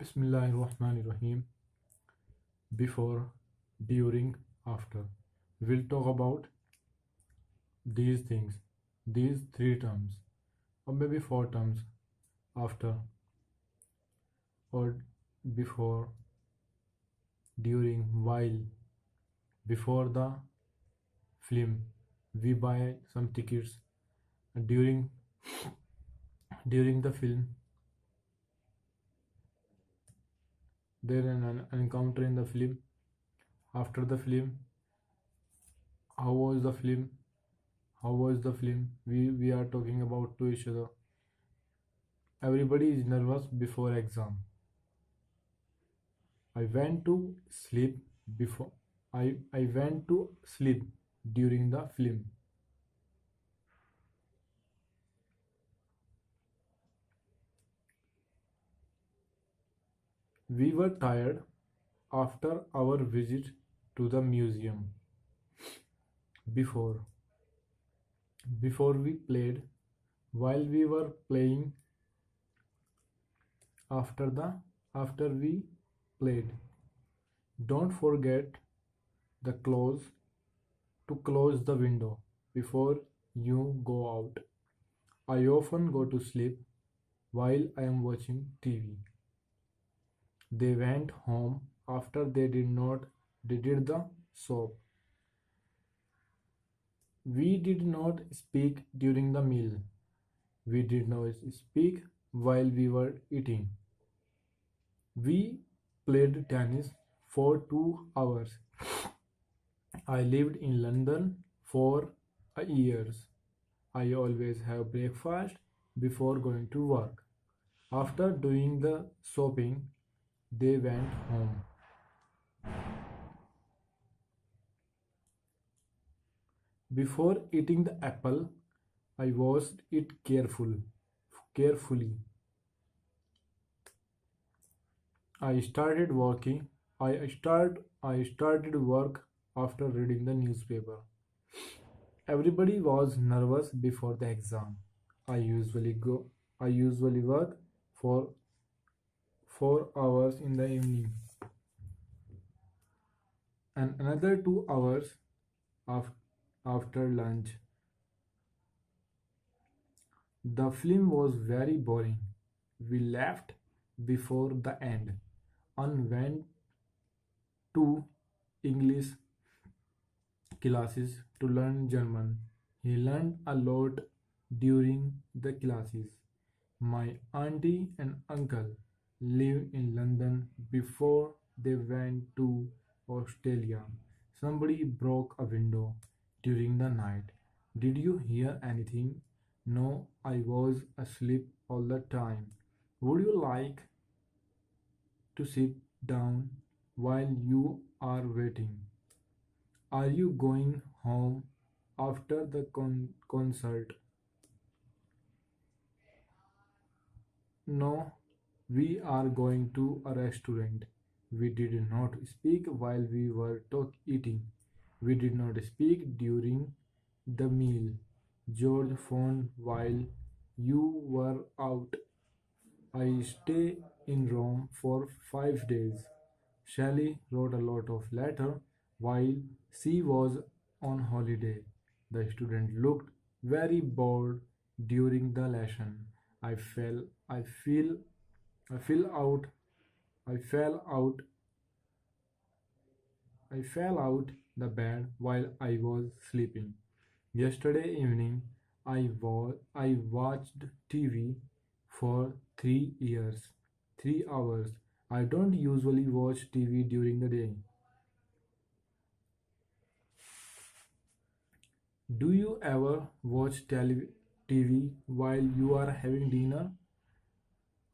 Bismillahirrahmanirrahim. Before, during, after. We'll talk about these things, these three terms, or maybe four terms: after, or before, during, while. Before the film, we buy some tickets. During the film, there an encounter in the film. After the film, how was the film? How was the film? We are talking about to each other. Everybody is nervous before exam. I went to sleep before I went to sleep during the film. We were tired after our visit to the museum. Before before we played, while we were playing, after we played. Don't forget the close to close the window before you go out. I often go to sleep while I am watching TV. They went home after they did the soap. We did not speak during the meal. We did not speak while we were eating. We played tennis for 2 hours. I lived in London for years. I always have breakfast before going to work. After doing the shopping, they went home. Before eating the apple, I washed it carefully. I started working. I started work after reading the newspaper. Everybody was nervous before the exam. I usually go I usually work for 4 hours in the evening and another 2 hours af- after lunch. The film was very boring. We left before the end and went to English classes to learn German. He learned a lot during the classes. My auntie and uncle lived in London before they went to Australia. Somebody broke a window during the night. Did you hear anything? No, I was asleep all the time. Would you like to sit down while you are waiting? Are you going home after the concert? No, we are going to a restaurant. We did not speak while we were eating. We did not speak during the meal. George phoned while you were out. I stay in Rome for 5 days. Shelley wrote a lot of letter while she was on holiday. The student looked very bored during the lesson. I fell I feel I fell out I fell out I fell out the bed while I was sleeping. Yesterday evening I watched TV for 3 hours. I don't usually watch TV during the day. Do you ever watch TV while you are having dinner?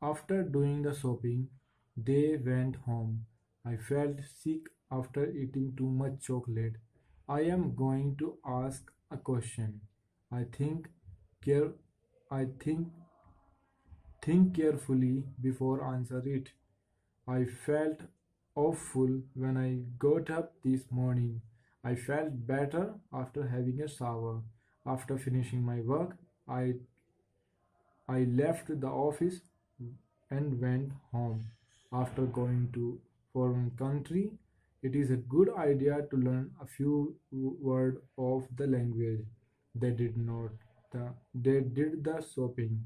After doing the shopping, they went home. I felt sick after eating too much chocolate. I am going to ask a question. I think care I think carefully before answer it. I felt awful when I got up this morning. I felt better after having a shower. After finishing my work, I left the office and went home. after going to foreign country. It is a good idea to learn a few words of the language. They did not. They did the shopping.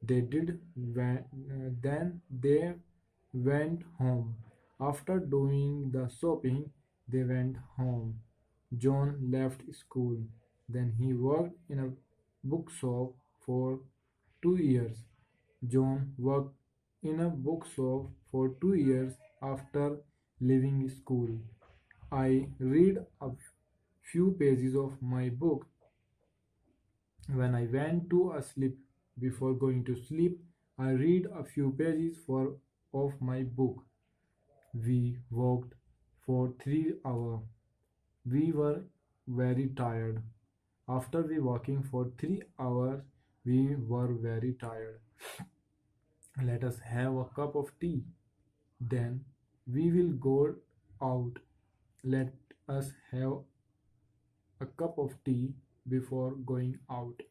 They did then they went home. After doing the shopping, they went home. John left school. Then he worked in a bookshop for 2 years. John worked in a bookshop for 2 years after leaving school. I read a few pages of my book when I went to sleep. Before going to sleep, I read a few pages of my book. We walked for 3 hours. We were very tired. After we walking for 3 hours, we were very tired. Let us have a cup of tea. Then we will go out. Let us have a cup of tea before going out.